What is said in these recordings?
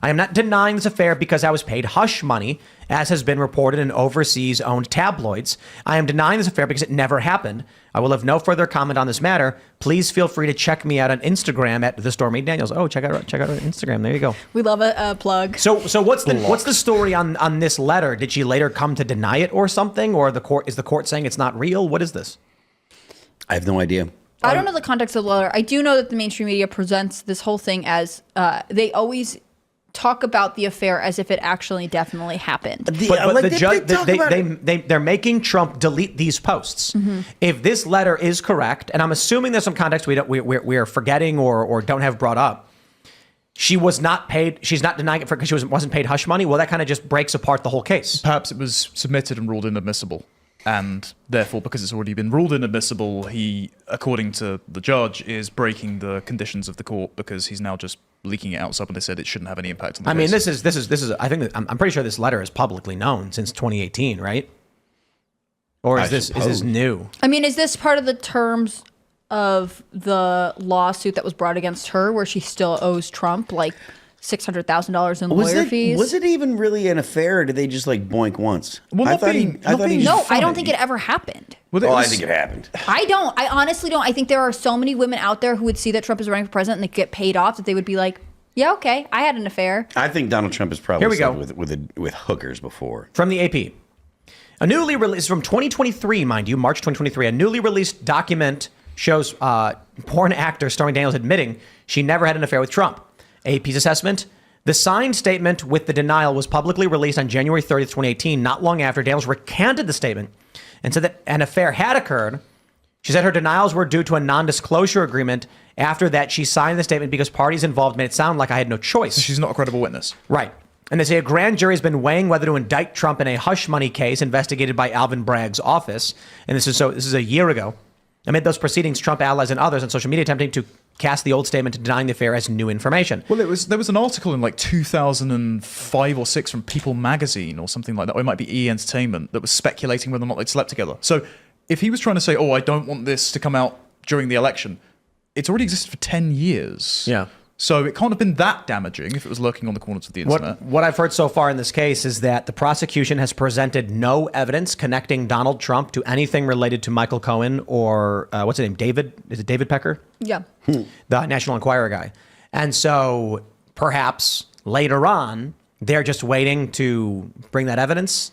I am not denying this affair because I was paid hush money, as has been reported in overseas-owned tabloids. I am denying this affair because it never happened. I will have no further comment on this matter. Please feel free to check me out on Instagram at the Stormy Daniels. Oh, check out our Instagram. There you go. We love a plug. So what's the story on this letter? Did she later come to deny it or something? Or is the court saying it's not real? What is this? I have no idea. I don't know the context of the letter. I do know that the mainstream media presents this whole thing as they always talk about the affair as if it actually definitely happened. But the judge, they're making Trump delete these posts. Mm-hmm. If this letter is correct, and I'm assuming there's some context we are forgetting or don't have brought up, she was not paid. She's not denying it because she wasn't paid hush money. Well, that kind of just breaks apart the whole case. Perhaps it was submitted and ruled inadmissible. And therefore, because it's already been ruled inadmissible, he, according to the judge, is breaking the conditions of the court because he's now just leaking it outside when they said it shouldn't have any impact on the case. I mean, this is. I think I'm pretty sure this letter is publicly known since 2018, right? Or is this new? I mean, is this part of the terms of the lawsuit that was brought against her, where she still owes Trump like $600,000 in lawyer fees? Was it even really an affair, or did they just like boink once? No, I don't think it ever happened. I think it happened. I honestly don't. I think there are so many women out there who would see that Trump is running for president and they get paid off that they would be like, yeah, okay, I had an affair. I think Donald Trump has probably slept with hookers before. From the AP. A newly released, from 2023, mind you, March 2023, a newly released document shows porn actor Stormy Daniels admitting she never had an affair with Trump. AP's assessment: the signed statement with the denial was publicly released on January 30th, 2018, not long after Daniels recanted the statement and said that an affair had occurred. She said her denials were due to a non-disclosure agreement. After that, she signed the statement because parties involved made it sound like I had no choice. So she's not a credible witness. Right. And they say a grand jury has been weighing whether to indict Trump in a hush money case investigated by Alvin Bragg's office. And this is a year ago. Amid those proceedings, Trump allies and others on social media attempting to cast the old statement denying the affair as new information. Well, there was an article in like 2005 or 6 from People magazine or something like that, or it might be E! Entertainment, that was speculating whether or not they'd slept together. So if he was trying to say, I don't want this to come out during the election, it's already existed for 10 years. Yeah. So it can't have been that damaging if it was lurking on the corners of the internet. What I've heard so far in this case is that the prosecution has presented no evidence connecting Donald Trump to anything related to Michael Cohen or what's his name? David? Is it David Pecker? Yeah. The National Enquirer guy. And so perhaps later on, they're just waiting to bring that evidence.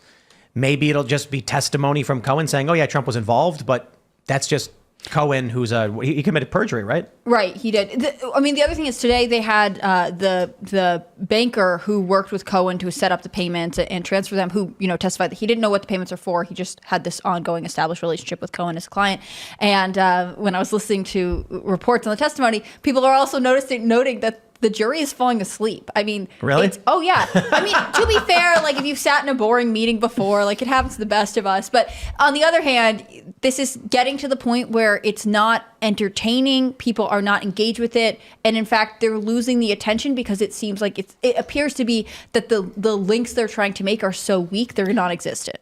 Maybe it'll just be testimony from Cohen saying, oh yeah, Trump was involved, but that's just Cohen, who's he committed perjury, right? Right, he did. The other thing is today they had the banker who worked with Cohen to set up the payments and transfer them, who testified that he didn't know what the payments are for. He just had this ongoing established relationship with Cohen as a client. And when I was listening to reports on the testimony, people are also noting that the jury is falling asleep. I mean, really? Oh yeah. I mean, to be fair, like if you've sat in a boring meeting before, like it happens to the best of us. But on the other hand, this is getting to the point where it's not entertaining. People are not engaged with it. And in fact, they're losing the attention because it seems like it appears to be that the links they're trying to make are so weak, they're non-existent.